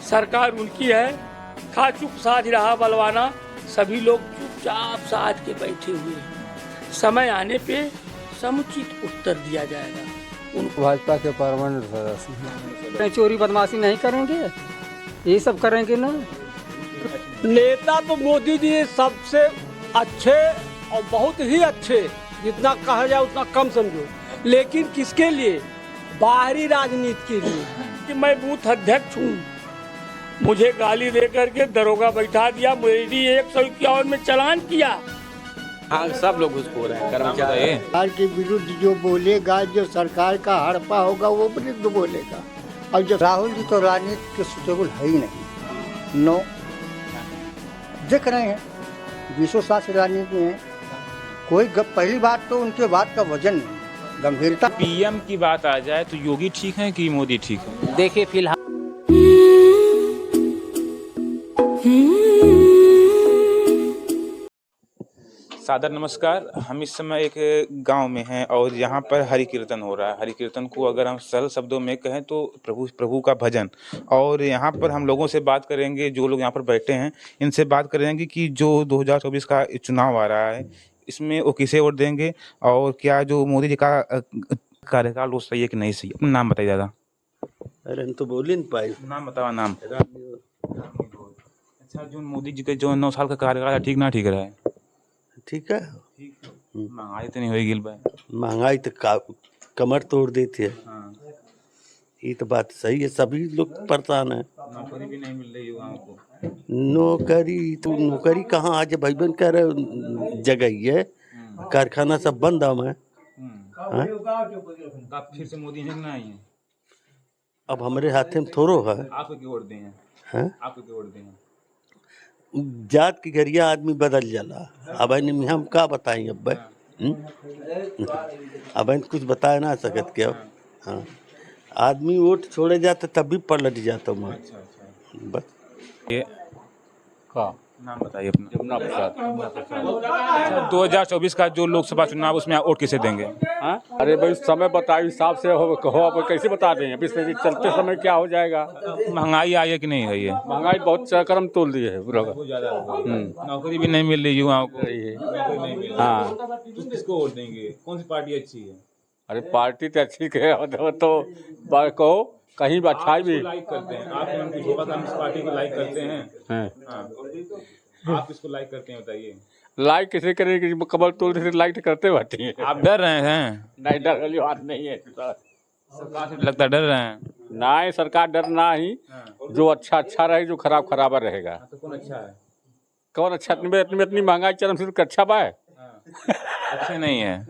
सरकार उनकी है, खा चुप साध रहा बलवाना, सभी लोग चुपचाप साध के बैठे हुए हैं। समय आने पे समुचित उत्तर दिया जाएगा। उनको भाजपा के परमानेंट सदस्य चोरी बदमाशी नहीं करेंगे, ये सब करेंगे ना। नेता तो मोदी जी सबसे अच्छे और बहुत ही अच्छे, जितना कहा जाए उतना कम समझो, लेकिन किसके लिए? बाहरी राजनीति के लिए। कि मैं बूथ अध्यक्ष हूँ, मुझे गाली दे करके दरोगा बैठा दिया, मेरी 151 में चालान किया। हाँ, सब लोग घुसखोर हैं, कर्मचारी। सरकार के विरुद्ध जो बोलेगा, जो सरकार का हड़पा होगा वो विरुद्ध बोलेगा। और जो राहुल जी तो राजनीति के सुटेबल है ही नहीं। नो देख रहे हैं 20 साल से राजनीति में कोई पहली बात तो उनके बात का वजन नहीं, गंभीरता। पीएम की बात आ जाए तो योगी ठीक है कि मोदी ठीक है? देखिए फिलहाल सादर नमस्कार। हम इस समय एक गांव में हैं और यहाँ पर हरि कीर्तन हो रहा है। हरि कीर्तन को अगर हम सरल शब्दों में कहें तो प्रभु का भजन। और यहाँ पर हम लोगों से बात करेंगे, जो लोग यहाँ पर बैठे हैं इनसे बात करेंगे कि जो 2024 का चुनाव आ रहा है इसमें वो किसे वोट देंगे और क्या जो मोदी जी का कार्यकाल वो सही है कि नहीं सही। अपना नाम बताइए दादा। अरे तो बोल ही नहीं पाए। नाम बताओ। नाम। अच्छा, जो मोदी जी के जो 9 साल का कार्यकाल है ठीक ना ठीक रहा है? ठीक है। महंगाई तो नहीं होगी भाई? महंगाई तो कमर तोड़ देती है। हाँ। ये तो बात सही है, सभी लोग परेशान है। नौकरी भी नहीं मिल रही युवाओं को। नौकरी कहाँ? आज भाई बहन कह रहे जगह ही है, कारखाना सब बंद है। फिर से मोदी जी ना आई है। अब हमारे हाथ में थोड़ो है। आपको क्यों वोट दें? आपको क्यों वोट दें? जात की गरिया आदमी बदल जाला। अब हम क्या बताएं? अब कुछ बता ना सकत क्या? हाँ, आदमी वोट छोड़े जाते तब भी पलट जाता मैं। अच्छा। बस ये का नाम बताइए अपना। जमुना प्रसाद। 2024 का जो लोकसभा चुनाव उसमें वोट किसे देंगे? हाँ? अरे भाई समय बताओ, हिसाब से हो अब कैसे बता दें? अभी चलते समय क्या हो जाएगा? महंगाई आई है कि नहीं आई है? महंगाई बहुत चरम तोल दी है। नौकरी भी नहीं मिल रही युवाओं को। हाँ, तो किसको वोट देंगे? कौन सी पार्टी अच्छी है? अरे पार्टी तो अच्छी है तो कहो कहीं अच्छाई भी लाइक करते हैं। आपके मन कुछ होगा तो हम इस पार्टी को लाइक करते हैं। आप किसको लाइक करते हैं बताइए? लाइक किसे करें कि कमर तोड़ देते, लाइक करते बैठे हैं। आप डर रहे हैं? नहीं, डर वाली बात नहीं है। सरकार से लगता है डर रहे हैं? ना, सरकार डर ना ही, जो अच्छा रहे, जो खराब रहेगा। तो कौन अच्छा है? कौन अच्छा? इतनी महंगाई चरम से अच्छा बा है। अच्छे नहीं है।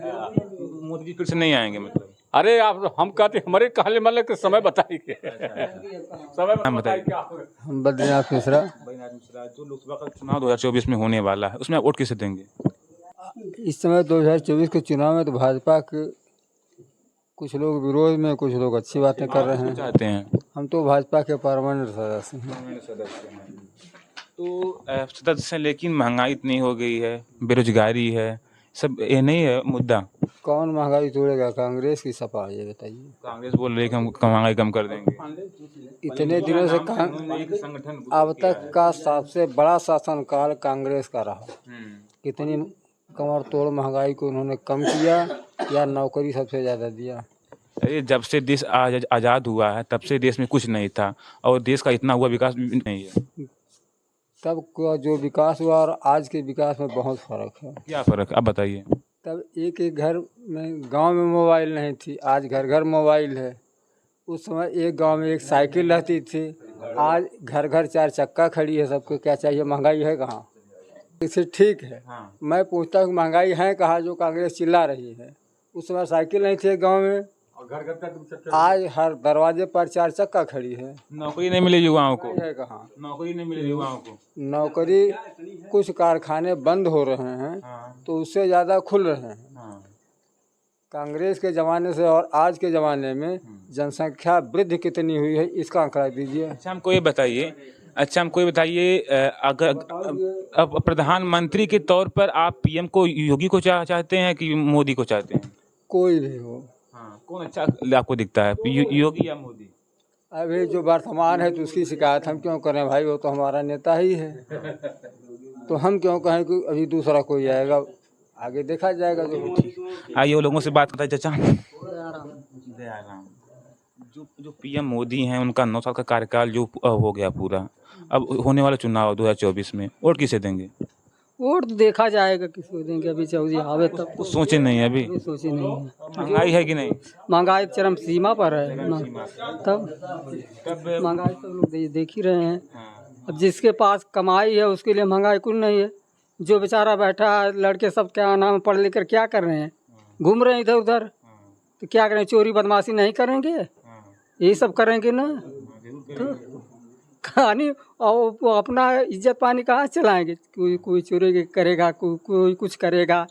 मोदी जी फिर से नहीं आएंगे मतलब? अरे आप हम कहते हमारे कहले मतलब कि समय बताइए। समय बताइए क्या होगा? हम बद्रीनाथ मिश्रा। जो लोकसभा का चुनाव 2024 में होने वाला है उसमें वोट किसे देंगे? इस समय 2024 के चुनाव में तो भाजपा के कुछ लोग विरोध में, कुछ लोग अच्छी बातें कर रहे हैं। चाहते हैं हम तो भाजपा के परमानेंट सदस्य हैं। तो सदस्य, लेकिन महंगाई इतनी हो गई है, बेरोजगारी है, सब ये नहीं है मुद्दा? कौन महंगाई तोड़ेगा? कांग्रेस की सपा है, ये बताइए। कांग्रेस बोल रही है कि हम महंगाई कम कर देंगे। इतने दिनों से संगठन अब तक का सबसे बड़ा शासनकाल कांग्रेस का रहा। कितनी कमर तोड़ महंगाई को उन्होंने कम किया या नौकरी सबसे ज़्यादा दिया? अरे जब से देश आज़ाद हुआ है तब से देश में कुछ नहीं था और देश का इतना हुआ विकास भी नहीं है। तब का जो विकास हुआ और आज के विकास में बहुत फ़र्क है। क्या फ़र्क है आप बताइए? तब एक घर में, गांव में मोबाइल नहीं थी, आज घर घर मोबाइल है। उस समय एक गांव में एक साइकिल रहती थी, आज घर घर 4 चक्का खड़ी है। सबको क्या चाहिए? महंगाई है कहाँ? इससे ठीक है। मैं पूछता हूँ महंगाई है कहाँ जो कांग्रेस चिल्ला रही है? उस समय साइकिल नहीं थी गांव में, आज हर दरवाजे पर 4 चक्का खड़ी है। नौकरी नहीं मिली युवाओं को? है कहाँ? नौकरी नहीं मिली युवाओं को। नौकरी, कुछ कारखाने बंद हो रहे हैं तो उससे ज़्यादा खुल रहे हैं। कांग्रेस के ज़माने से और आज के ज़माने में जनसंख्या वृद्धि कितनी हुई है, इसका आंकड़ा दीजिए। अच्छा हमको ये बताइए, अगर अब प्रधानमंत्री के तौर पर आप पीएम को योगी को चाहते हैं कि मोदी को चाहते हैं? कोई भी हो। कौन अच्छा आपको दिखता है, योगी या मोदी? अभी जो वर्तमान है तो उसकी शिकायत हम क्यों करें भाई, वो तो हमारा नेता ही है। तो हम क्यों कहें कि अभी दूसरा कोई आएगा, आगे देखा जाएगा जो। आइए वो लोगों से बात करता है। चाचा दयाराम, जो पीएम मोदी हैं उनका 9 साल का कार्यकाल जो हो गया पूरा, अब होने वाला चुनाव 2024 में वोट किसे देंगे? वोट तो देखा जाएगा किसको देंगे, अभी चौधरी आवे तब कुछ सोचे नहीं है अभी? सोची नहीं है। महंगाई है कि नहीं? महंगाई चरम सीमा पर है तब महंगाई सब लोग देख ही रहे हैं। अब जिसके पास कमाई है उसके लिए महंगाई कुछ नहीं है। जो बेचारा बैठा है, लड़के सब क्या नाम पढ़ लिख कर क्या कर रहे हैं, घूम रहे हैं इधर उधर, तो क्या करें, चोरी बदमाशी नहीं करेंगे, यही सब करेंगे ना। तो कहानी और वो अपना इज्जत पानी कहाँ चलाएंगे, कोई चोरी करेगा, कोई कुछ करेगा,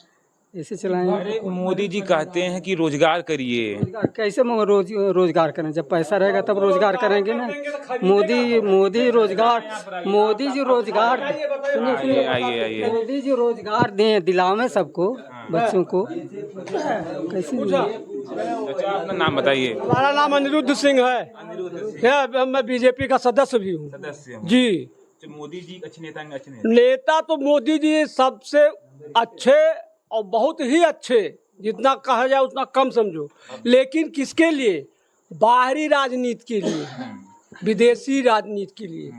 ऐसे चलाएंगे। अरे मोदी जी कहते हैं कि रोजगार करिए। कैसे रोजगार करें, जब पैसा रहेगा तब रोजगार करेंगे ना। मोदी जी रोजगार आइए मोदी जी रोजगार दें, दिलावें सबको, बच्चों को। कैसे अच्छा अपना नाम बताइए। हमारा नाम अनिरुद्ध सिंह है, मैं बीजेपी का सदस्य भी हूँ। जी, मोदी जी अच्छे नेता नेता तो मोदी जी सबसे अच्छे और बहुत ही अच्छे, जितना कहा जाए उतना कम समझो। लेकिन किसके लिए? बाहरी राजनीति के लिए, विदेशी राजनीति के लिए,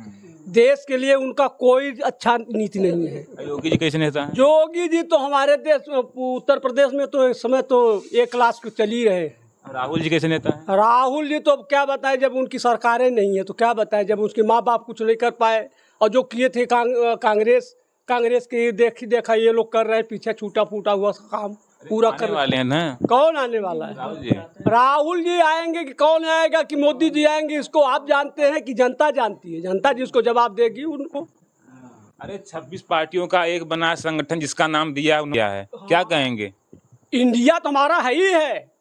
देश के लिए उनका कोई अच्छा नीति नहीं है। योगी जी कैसे नेता हैं? योगी जी तो हमारे देश उत्तर प्रदेश में तो इस समय तो एक क्लास के चल ही रहे। राहुल जी कैसे नेता हैं? राहुल जी तो अब क्या बताएं, जब उनकी सरकारें नहीं है तो क्या बताएं, जब उसके माँ बाप कुछ नहीं कर पाए, और जो किए थे कांग्रेस के देखा ये लोग कर रहे हैं, पीछे छूटा फूटा हुआ काम पूरा करने वाले हैं ना। कौन आने वाला है? राहुल जी आएंगे कि कौन आएगा, कि मोदी जी आएंगे, इसको आप जानते हैं कि जनता जानती है। जनता जिसको जवाब देगी उनको। अरे 26 पार्टियों का एक बना संगठन जिसका नाम दिया है, क्या कहेंगे? इंडिया तो हमारा है ही है,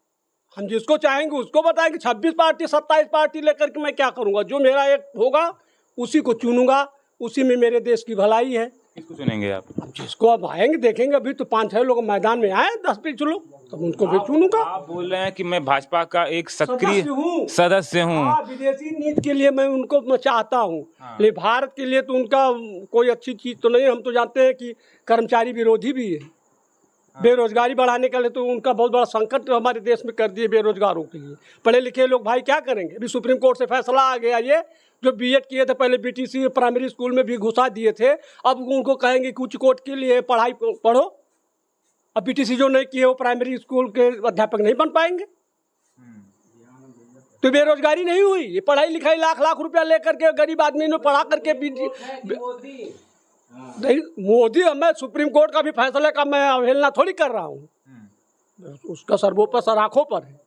हम जिसको चाहेंगे उसको बताएंगे। 26 पार्टी 27 पार्टी लेकर के मैं क्या करूंगा? जो मेरा एक होगा उसी को चुनूंगा, उसी में मेरे देश की भलाई है। किसको चुनेंगे आप? अब जिसको अब आएंगे देखेंगे। अभी तो 5-6 लोग मैदान में आए, 10-20 लोग, तब उनको भी चुनूंगा। आप बोल रहे हैं कि मैं भाजपा का एक सक्रिय सदस्य हूँ। विदेशी नीति के लिए मैं उनको मैं चाहता हूँ, लेकिन भारत के लिए तो उनका कोई अच्छी चीज तो नहीं। हम तो जानते हैं कि कर्मचारी विरोधी भी है। बेरोजगारी बढ़ाने के लिए तो उनका बहुत बड़ा संकट हमारे देश में कर दिए बेरोजगारों के लिए। पढ़े लिखे लोग भाई क्या करेंगे? अभी सुप्रीम कोर्ट से फैसला आ गया, ये जो बीएड किए थे पहले बीटीसी प्राइमरी स्कूल में भी घुसा दिए थे, अब उनको कहेंगे कि उच्च कोर्ट के लिए पढ़ाई पढ़ो। अब बीटीसी जो नहीं किए वो प्राइमरी स्कूल के अध्यापक नहीं बन पाएंगे। तो बेरोजगारी नहीं हुई, ये पढ़ाई लिखाई लाख रुपया लेकर के गरीब आदमी ने पढ़ा करके नहीं। मोदी, मैं सुप्रीम कोर्ट का भी फैसले का मैं अवहेलना थोड़ी कर रहा हूँ, उसका सर्वोपरि सर आंखों पर है।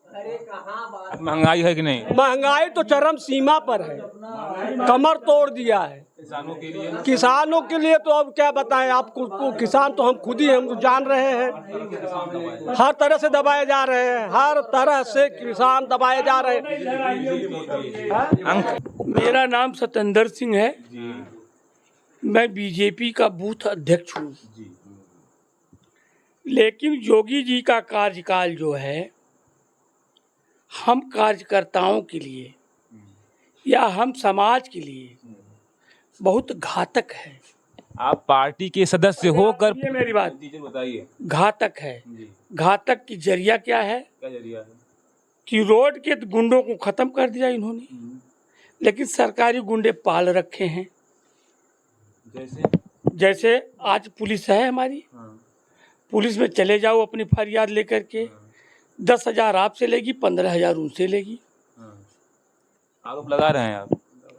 महंगाई है कि नहीं? महंगाई तो चरम सीमा पर है, कमर तोड़ दिया है किसानों के लिए। तो अब क्या बताएं आपको, किसान तो हम खुद ही हम जान रहे हैं, हर तरह से दबाए जा रहे हैं, हर तरह से किसान दबाए जा रहे हैं। मेरा नाम सतेंद्र सिंह है, मैं बीजेपी का बूथ अध्यक्ष हूँ। लेकिन योगी जी का कार्यकाल जो है, हम कार्यकर्ताओं के लिए या हम समाज के लिए बहुत घातक है। आप पार्टी के सदस्य होकर, ये मेरी बात बताइए, घातक है। घातक की जरिया क्या है? क्या जरिया है? कि रोड के गुंडों को खत्म कर दिया इन्होंने, लेकिन सरकारी गुंडे पाल रखे हैं। जैसे आज पुलिस है हमारी, पुलिस में चले जाओ अपनी फरियाद लेकर के, 10,000 आपसे लेगी, 15,000 उनसे लेगी। आरोप लगा रहे हैं आप?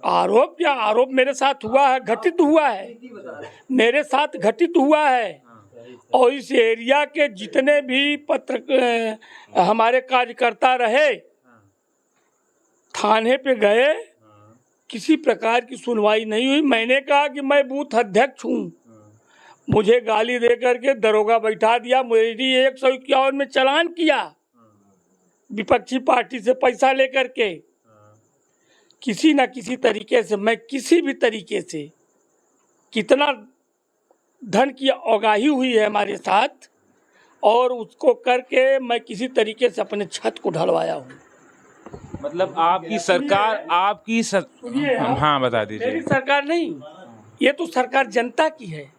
आरोप क्या, आरोप मेरे साथ हुआ है, घटित हुआ है, मेरे साथ घटित हुआ है। और इस एरिया के जितने भी हमारे कार्यकर्ता रहे, थाने पे गए, किसी प्रकार की सुनवाई नहीं हुई। मैंने कहा कि मैं बूथ अध्यक्ष हूँ, मुझे गाली दे करके दरोगा बैठा दिया, मेरी 151 में चालान किया, विपक्षी पार्टी से पैसा लेकर के। किसी न किसी तरीके से, मैं किसी भी तरीके से, कितना धन की औगाही हुई है हमारे साथ, और उसको करके मैं किसी तरीके से अपने छत को ढलवाया हूँ। मतलब आपकी सरकार हाँ बता मेरी दीजिए। सरकार नहीं, ये तो सरकार जनता की है।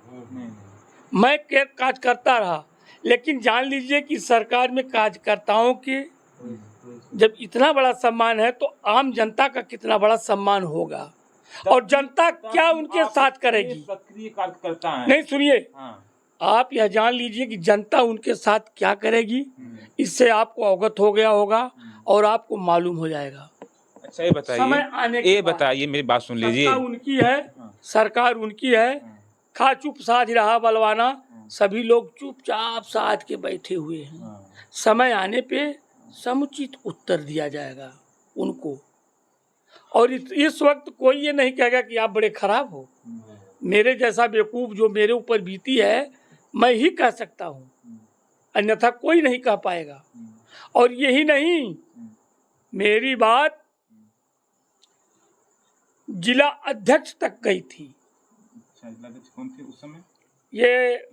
मैं काज करता रहा, लेकिन जान लीजिए कि सरकार में कार्यकर्ताओं के जब इतना बड़ा सम्मान है तो आम जनता का कितना बड़ा सम्मान होगा, और जनता क्या उनके साथ करेगी। सक्रिय कार्यकर्ता हैं। नहीं सुनिए, हाँ। आप यह जान लीजिए कि जनता उनके साथ क्या करेगी, इससे आपको अवगत हो गया होगा और आपको मालूम हो जाएगा। अच्छा ये समय आने के बताइए, बाद। बताइए, मेरी बात सुन लीजिए। सत्ता उनकी है, सरकार उनकी है, खा चुप साध रहा बलवाना, सभी लोग चुपचाप साध के बैठे हुए हैं। समय आने पे समुचित उत्तर दिया जाएगा उनको, और इस वक्त कोई ये नहीं कहेगा कि आप बड़े खराब हो। मेरे जैसा बेवकूफ जो मेरे ऊपर बीती है मैं ही कह सकता हूँ, अन्यथा कोई नहीं कह पाएगा। और यही नहीं, मेरी बात जिला अध्यक्ष तक गई थी। कौन थे उस समय? ये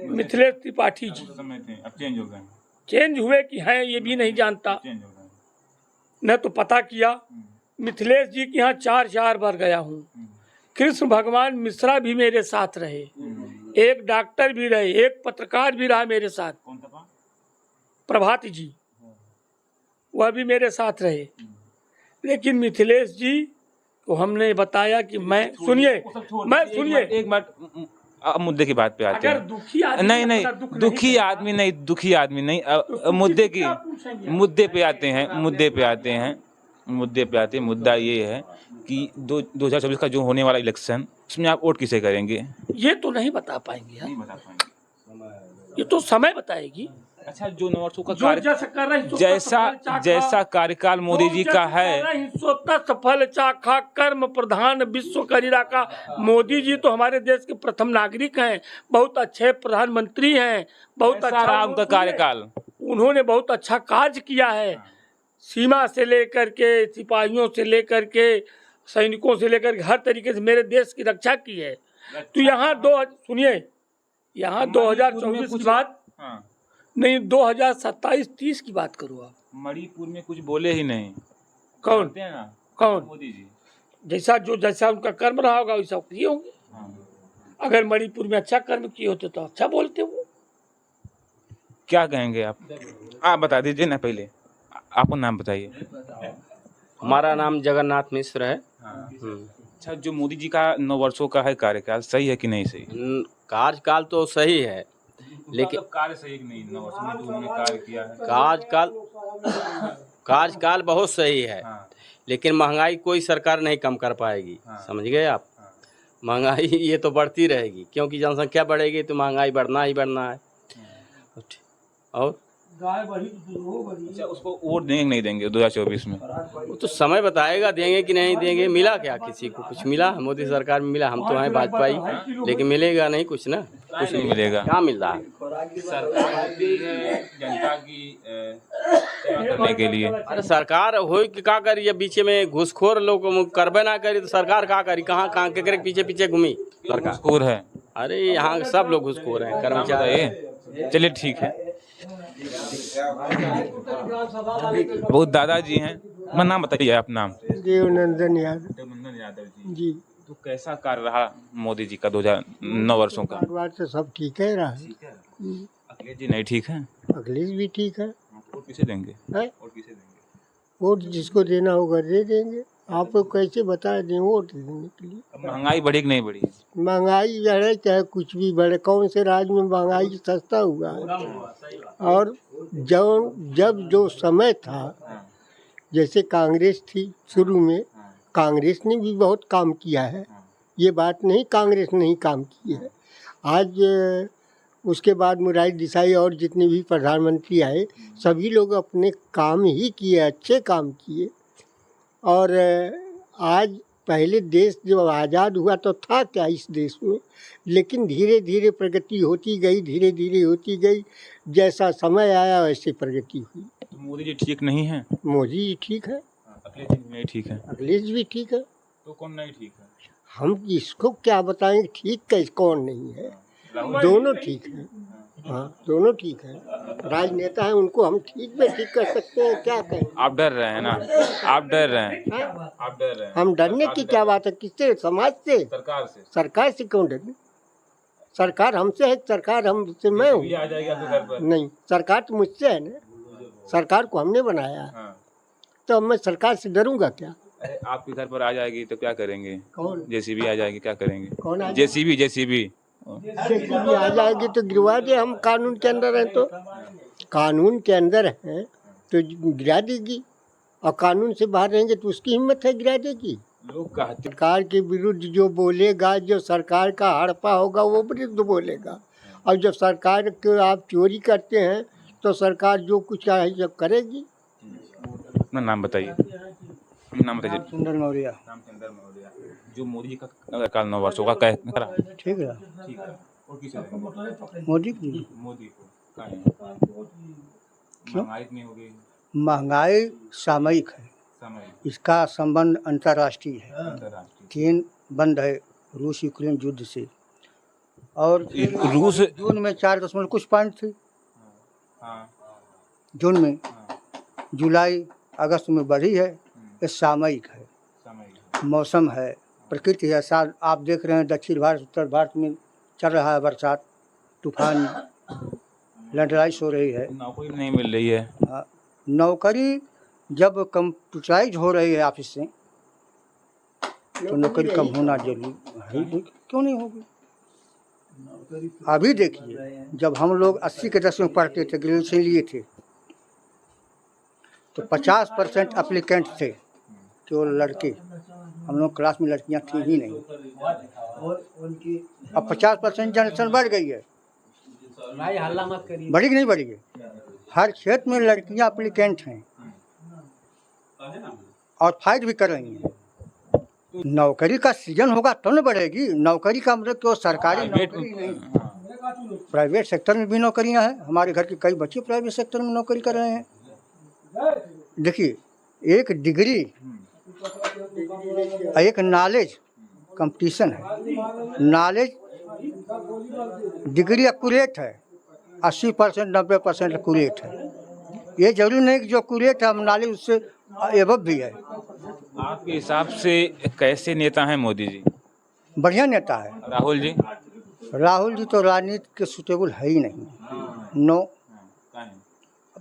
मिथिलेश त्रिपाठी जी उस समय थे, अब चेंज हो गए। चेंज हुए कि हैं ये भी नहीं जानता। चेंज हो गए। मैं तो पता किया, मिथिलेश जी के यहाँ 4 बार गया हूँ। कृष्ण भगवान मिश्रा भी मेरे साथ रहे, एक डॉक्टर भी रहे, एक पत्रकार भी रहा मेरे साथ, कौन था? प्रभात जी, वह भी मेरे साथ रहे। लेकिन मिथिलेश जी को हमने बताया कि मैं सुनिए एक बात, अब मुद्दे की बात पे आते अगर हैं। दुखी आदमी नहीं अपना दुख दुखी आदमी नहीं, दुखी आदमी नहीं, मुद्दे पे आते हैं। मुद्दा ये है कि 2024 का जो होने वाला इलेक्शन, उसमें आप वोट किसे करेंगे? ये तो नहीं बता पाएंगे यार। नहीं बता पाएंगे। ये तो समय बताएगी। अच्छा, जो 9 वर्षों का जो जैसा कर रहे हैं, जैसा कार्यकाल मोदी जी का है, सफल चाखा कर्म प्रधान विश्व करीरा का। मोदी जी तो हमारे देश के प्रथम नागरिक हैं, बहुत अच्छे प्रधानमंत्री हैं, बहुत अच्छा रहा उनका कार्यकाल। उन्होंने बहुत अच्छा कार्य किया है, सीमा से लेकर के, सिपाहियों से लेकर के, सैनिकों से लेकर के, हर तरीके से मेरे देश की रक्षा की है। तो यहाँ सुनिए, यहाँ 2024 की बात नहीं, 2027-30 की बात करो आप। मणिपुर में कुछ बोले ही नहीं। कौन कौन? मोदी जी। जैसा उनका कर्म रहा होगा वैसा किए होंगे। अगर मणिपुर में अच्छा कर्म किए होते तो अच्छा बोलते वो। क्या कहेंगे आप बता दीजिए ना, पहले आपको नाम बताइए। हमारा नाम जगन्नाथ मिश्र है। अच्छा, जो मोदी जी का 9 वर्षों का है कार्यकाल, सही है कि नहीं सही? कार्यकाल तो सही है, लेकिन कार्य सही नहीं, 9 वर्षों में जो उन्होंने कार्य किया है। कार्यकाल बहुत सही है, लेकिन महंगाई कोई सरकार नहीं कम कर पाएगी। समझ गए आप? महंगाई ये तो बढ़ती रहेगी, क्योंकि जनसंख्या बढ़ेगी तो महंगाई बढ़ना ही बढ़ना है। और अच्छा, उसको वोट देंगे नहीं देंगे 2024 में? वो तो समय बताएगा देंगे कि नहीं देंगे। मिला क्या किसी को? कुछ मिला? मोदी सरकार में मिला? हम तो हैं भाजपाई, लेकिन मिलेगा नहीं कुछ ना, कुछ नहीं मिलेगा। क्या मिल रहा है? सरकार होती है जनता की सेवा करने के लिए। अरे सरकार हो कि क्या करी? ये बीच में घुसखोर लोग करबे ना करी तो सरकार क्या करी? कहाँ के पीछे पीछे घूमी सरकार? घुसखोर है। अरे यहाँ सब लोग घुसखोर हैं, कर्मचारी। चलिए ठीक है। बहुत दादाजी हैं, मैं नाम बताइए आप। नाम? देवनंदन यादव जी। तो कैसा कार्य रहा मोदी जी का 2009 वर्षों का? बात तो सब ठीक है रहा। अखिलेश जी नहीं ठीक है? अखिलेश भी ठीक है। वोट किसे देंगे? वोट जिसको देना होगा दे देंगे। आपको कैसे बता दें वोट देने के लिए? महंगाई बढ़ी कि नहीं बढ़ी? महंगाई बढ़े चाहे कुछ भी बढ़े, कौन से राज्य में महंगाई सस्ता हुआ है? और जब जो समय था, जैसे कांग्रेस थी शुरू में, कांग्रेस ने भी बहुत काम किया है, ये बात नहीं कांग्रेस नहीं काम की है। आज उसके बाद मुरारी देसाई और जितने भी प्रधानमंत्री आए, सभी लोग अपने काम ही किए, अच्छे काम किए। और आज पहले देश जब आज़ाद हुआ तो था क्या इस देश में, लेकिन धीरे धीरे प्रगति होती गई, धीरे धीरे होती गई। जैसा समय आया वैसे प्रगति हुई। तो मोदी जी ठीक नहीं है? मोदी जी ठीक है, अखिलेश जी नहीं ठीक है? अखिलेश भी ठीक है। तो कौन नहीं ठीक है? हम इसको क्या बताएंगे ठीक कैसे कौन नहीं है? दोनों ठीक है। हाँ दोनों ठीक है। राजनेता हैं उनको हम ठीक में ठीक कर सकते हैं, क्या कहें। आप डर रहे हैं ना, आप डर रहे हैं, हाँ? आप डर रहे हैं हम डरने की क्या बात है, किससे? समाज से। सरकार से। सरकार से क्यों डरने? सरकार हमसे है, सरकार हमसे मैं हूँ। आ जाएगी आपके घर पर। नहीं, सरकार तो मुझसे है ना, सरकार को हमने बनाया। हाँ। तो मैं सरकार से डरूंगा क्या? अरे आपके घर पर आ जाएगी तो क्या करेंगे? कौन? जेसीबी आ जाएगी, क्या करेंगे? कौन आ जेसीबी जेसीबी जेसीबी आ जाएगी तो गिरवा दे। हम कानून के अंदर हैं तो, कानून के अंदर हैं तो गिरा देगी, और कानून से बाहर रहेंगे तो उसकी हिम्मत है गिरा देगी। लोग कहते सरकार के विरुद्ध जो बोलेगा, जो सरकार का हड़पा होगा वो विरुद्ध बोलेगा। और जब सरकार के आप चोरी करते हैं तो सरकार जो कुछ चाहे जब करेगी। अपना नाम बताइए, अपना नाम बताइए। सुंदर मौर्य। रामचंद्र मौर्य। जो मोदी का कार्यकाल 9 वर्षों का करा ठीक है, ठीक है, और किसे देंगे? मोदी जी। मोदी को काहे? क्यों? महंगाई इतनी हो गई, महंगाई सामयिक है, समय इसका संबंध अंतर्राष्ट्रीय है। अंतर्राष्ट्रीय। चीन बंद है रूस यूक्रेन युद्ध से, और रूस जून में 4 कुछ पॉइंट थी, हाँ जून में। हाँ जुलाई अगस्त में बढ़ी है, ये सामयिक है। समय मौसम है, प्रकृति है। साल आप देख रहे हैं दक्षिण भारत उत्तर भारत में चल रहा है बरसात, तूफान, लैंडस्लाइड हो रही है। नौकरी नहीं मिल रही है। नौकरी जब कंप्यूटराइज हो रही है ऑफिस से तो नौकरी कम होना जरूरी है। क्यों नहीं होगी? अभी देखिए, जब हम लोग 80 के दशक में पढ़ते थे, ग्रेजुएशन लिए थे, तो 50% एप्लीकेंट थे केवल लड़के। हम लोग क्लास में लड़कियां थी ही नहीं। अब 50% जनरेशन बढ़ गई है। बढ़ी कि नहीं बढ़ी है? हर क्षेत्र में लड़कियां एप्लीकेंट हैं और फाइट भी कर रही हैं। नौकरी का सीजन होगा तो न बढ़ेगी। नौकरी का मतलब तो सरकारी नौकरी नहीं, प्राइवेट सेक्टर में भी नौकरियां हैं। हमारे घर के कई बच्चे प्राइवेट सेक्टर में नौकरी कर रहे हैं। देखिए, एक डिग्री एक नॉलेज कंपटीशन है। नॉलेज डिग्री एक्यूरेट है, 80% 90% एक्यूरेट है। ये जरूरी नहीं कि जो एक्यूरेट है हम नॉलेज उससे एबव भी है। आपके हिसाब से कैसे नेता हैं मोदी जी? बढ़िया नेता है। राहुल जी? राहुल जी तो राजनीति के सुटेबल है ही नहीं। नो,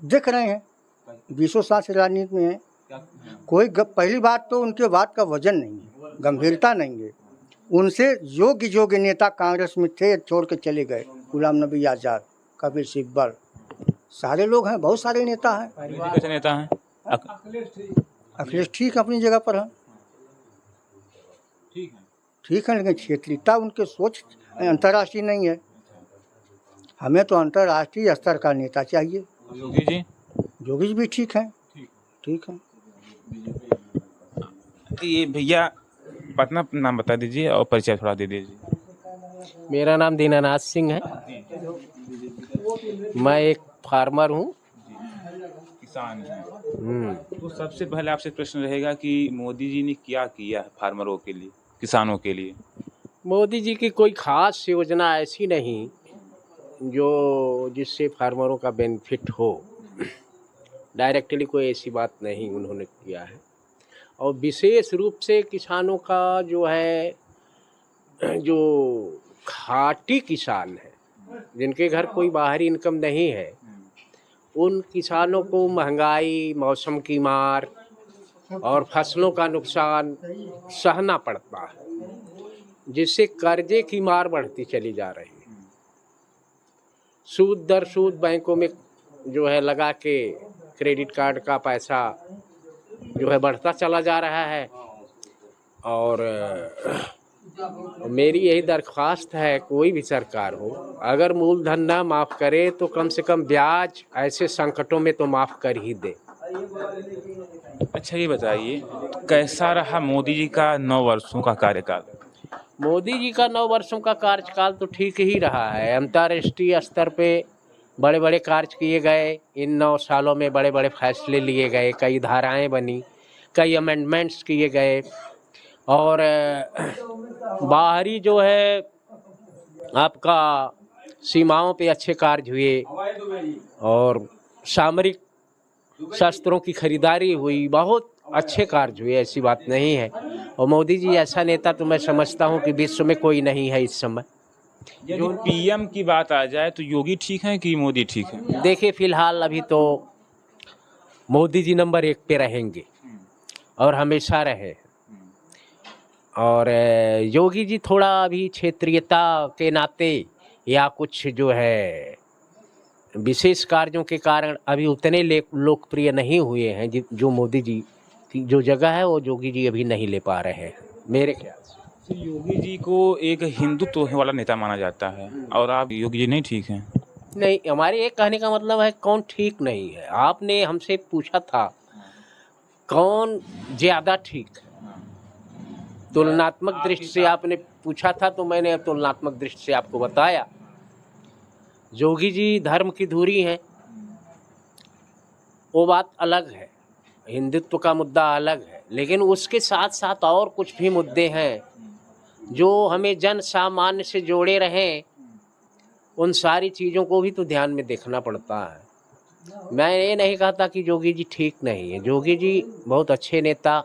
देख रहे हैं 20 साल से राजनीति में है। कोई पहली बात तो उनके बात का वजन नहीं है, गंभीरता नहीं है। उनसे योग्य नेता कांग्रेस में थे, छोड़ के चले गए। गुलाम नबी आज़ाद, कपिल सिब्बल, सारे लोग हैं, बहुत सारे नेता हैं। कैसे नेता हैं? अखिलेश ठीक अपनी जगह पर है, ठीक है, लेकिन क्षेत्रीयता उनके सोच अंतर्राष्ट्रीय नहीं है। हमें तो अंतर्राष्ट्रीय स्तर का नेता चाहिए। योगी जी? योगी जी भी ठीक है, ठीक है। ये भैया अपना नाम बता दीजिए और परिचय थोड़ा दे दीजिए। मेरा नाम दीनानाथ सिंह है। मैं एक फार्मर हूँ, किसान हैं। तो सबसे पहले आपसे प्रश्न रहेगा कि मोदी जी ने क्या किया फार्मरों के लिए, किसानों के लिए? मोदी जी की कोई खास योजना ऐसी नहीं जो जिससे फार्मरों का बेनिफिट हो। डायरेक्टली कोई ऐसी बात नहीं उन्होंने किया है। और विशेष रूप से किसानों का जो है, जो खाटी किसान है, जिनके घर कोई बाहरी इनकम नहीं है, उन किसानों को महंगाई, मौसम की मार और फसलों का नुकसान सहना पड़ता है, जिससे कर्जे की मार बढ़ती चली जा रही है। सूद दर सूद बैंकों में जो है लगा के क्रेडिट कार्ड का पैसा जो है बढ़ता चला जा रहा है। और मेरी यही दरख्वास्त है, कोई भी सरकार हो, अगर मूलधन ना माफ़ करे तो कम से कम ब्याज ऐसे संकटों में तो माफ़ कर ही दे। अच्छा, ये बताइए कैसा रहा मोदी जी का 9 वर्षों का कार्यकाल? मोदी जी का 9 वर्षों का कार्यकाल तो ठीक ही रहा है। अंतर्राष्ट्रीय स्तर पे बड़े बड़े कार्य किए गए। इन 9 सालों में बड़े बड़े फैसले लिए गए, कई धाराएं बनी, कई अमेंडमेंट्स किए गए। और बाहरी जो है आपका सीमाओं पे अच्छे कार्य हुए और सामरिक शस्त्रों की खरीदारी हुई, बहुत अच्छे कार्य हुए, ऐसी बात नहीं है। और मोदी जी ऐसा नेता तो मैं समझता हूँ कि विश्व में कोई नहीं है इस समय। जो पीएम की बात आ जाए तो योगी ठीक है कि मोदी ठीक है? देखिए फिलहाल अभी तो मोदी जी नंबर 1 पे रहेंगे और हमेशा रहे। और योगी जी थोड़ा अभी क्षेत्रीयता के नाते या कुछ जो है विशेष कार्यों के कारण अभी उतने लोकप्रिय नहीं हुए हैं जो मोदी जी की जो जगह है वो योगी जी अभी नहीं ले पा रहे हैं मेरे ख्याल से। तो योगी जी को एक हिंदुत्व वाला नेता माना जाता है और आप योगी जी नहीं ठीक हैं? नहीं, हमारे एक कहने का मतलब है कौन ठीक नहीं है। आपने हमसे पूछा था कौन ज़्यादा ठीक है, तुलनात्मक दृष्टि से आपने पूछा था, तो मैंने तुलनात्मक दृष्टि से आपको बताया। योगी जी धर्म की धुरी हैं, वो बात अलग है, हिंदुत्व का मुद्दा अलग है, लेकिन उसके साथ साथ और कुछ भी मुद्दे हैं जो हमें जन सामान्य से जोड़े रहें। उन सारी चीज़ों को भी तो ध्यान में देखना पड़ता है। मैं ये नहीं कहता कि योगी जी ठीक नहीं है। योगी जी बहुत अच्छे नेता,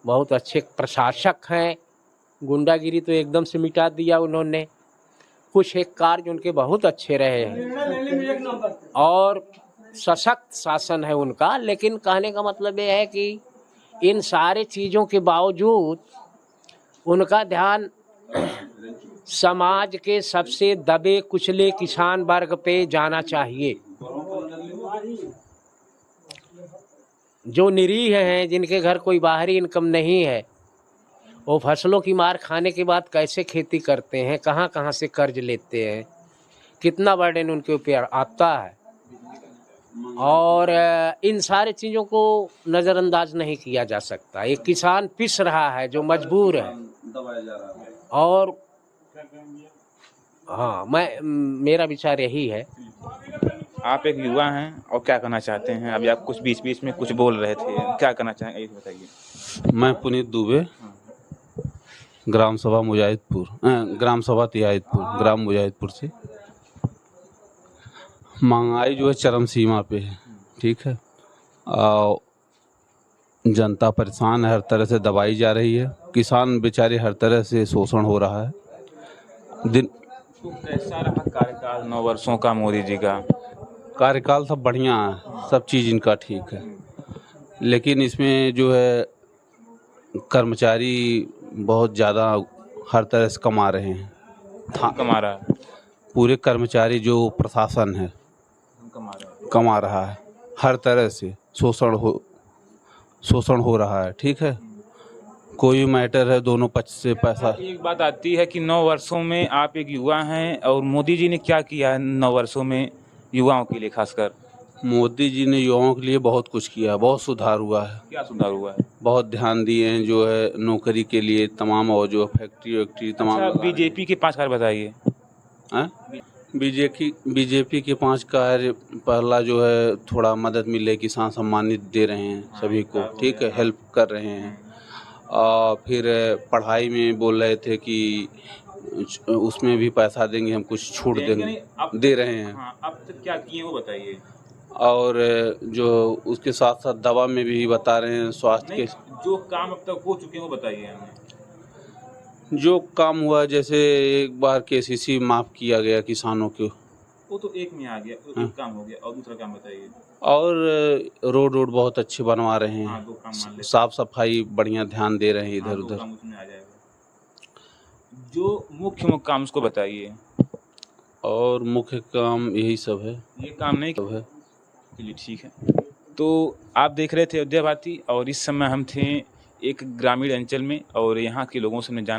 बहुत अच्छे प्रशासक हैं। गुंडागिरी तो एकदम से मिटा दिया उन्होंने। कुछ एक कार्य उनके बहुत अच्छे रहे हैं और सशक्त शासन है उनका। लेकिन कहने का मतलब ये है कि इन सारे चीज़ों के बावजूद उनका ध्यान समाज के सबसे दबे कुचले किसान वर्ग पे जाना चाहिए, जो निरीह हैं, जिनके घर कोई बाहरी इनकम नहीं है। वो फसलों की मार खाने के बाद कैसे खेती करते हैं, कहाँ कहाँ से कर्ज लेते हैं, कितना बर्डन उनके ऊपर आता है। और इन सारी चीज़ों को नज़रअंदाज नहीं किया जा सकता। एक किसान पिस रहा है जो मजबूर है। और हाँ, मेरा विचार यही है। आप एक युवा हैं और क्या करना चाहते हैं? अभी आप कुछ बीच बीच में कुछ बोल रहे थे, क्या करना चाहेंगे ये बताइए। मैं पुनीत दुबे, ग्राम सभा मुजाहिदपुर, ग्राम सभा तिहाइदपुर, ग्राम मुजाहिदपुर से। महंगाई जो है चरम सीमा पे है, ठीक है। जनता परेशान है, हर तरह से दबाई जा रही है। किसान बेचारे हर तरह से शोषण हो रहा है। तो कैसा रहा कार्यकाल 9 वर्षों का मोदी जी का? कार्यकाल सब बढ़िया है, सब चीज़ इनका ठीक है, लेकिन इसमें जो है कर्मचारी बहुत ज़्यादा हर तरह से कमा रहे हैं। कमा रहा है? पूरे कर्मचारी जो प्रशासन है कमा रहा है, हर तरह से शोषण हो रहा है, ठीक है। कोई मैटर है, दोनों पक्ष से पैसा। एक बात आती है कि 9 वर्षों में आप एक युवा हैं और मोदी जी ने क्या किया है 9 वर्षों में युवाओं के लिए? खासकर मोदी जी ने युवाओं के लिए बहुत कुछ किया, बहुत सुधार हुआ है। क्या सुधार हुआ है? बहुत ध्यान दिए हैं जो है नौकरी के लिए तमाम, और जो फैक्ट्री तमाम। बीजेपी के 5 कार्य बताइए। बीजेपी के 5 कार्य, पहला जो है थोड़ा मदद मिले, किसान सम्मानित दे रहे हैं सभी को, ठीक है, हेल्प कर रहे हैं। और फिर पढ़ाई में बोल रहे थे कि उसमें भी पैसा देंगे, हम कुछ छूट देंगे, दे रहे हैं। अब तक क्या किए वो बताइए। और जो उसके साथ साथ दवा में भी बता रहे हैं, स्वास्थ्य के जो काम अब तक हो चुके हैं वो बताइए हमें। जो काम हुआ, जैसे एक बार केसीसी माफ़ किया गया किसानों को, वो तो एक में आ गया, तो एक काम हो गया। और दूसरा काम बताइए। और रोड बहुत अच्छे बनवा रहे हैं। 2 काम मान लेते। साफ सफाई बढ़िया ध्यान दे रहे हैं इधर 2 उधर। काम उसमें आ जाएगा। जो मुख्य काम उसको बताइए। और मुख्य काम यही सब है। ये काम नहीं सब है। चलिए ठीक है। तो आप देख रहे थे अयोध्या भारती और इस समय हम थे एक ग्रामीण अंचल में और यहाँ के लोगों से हमने जान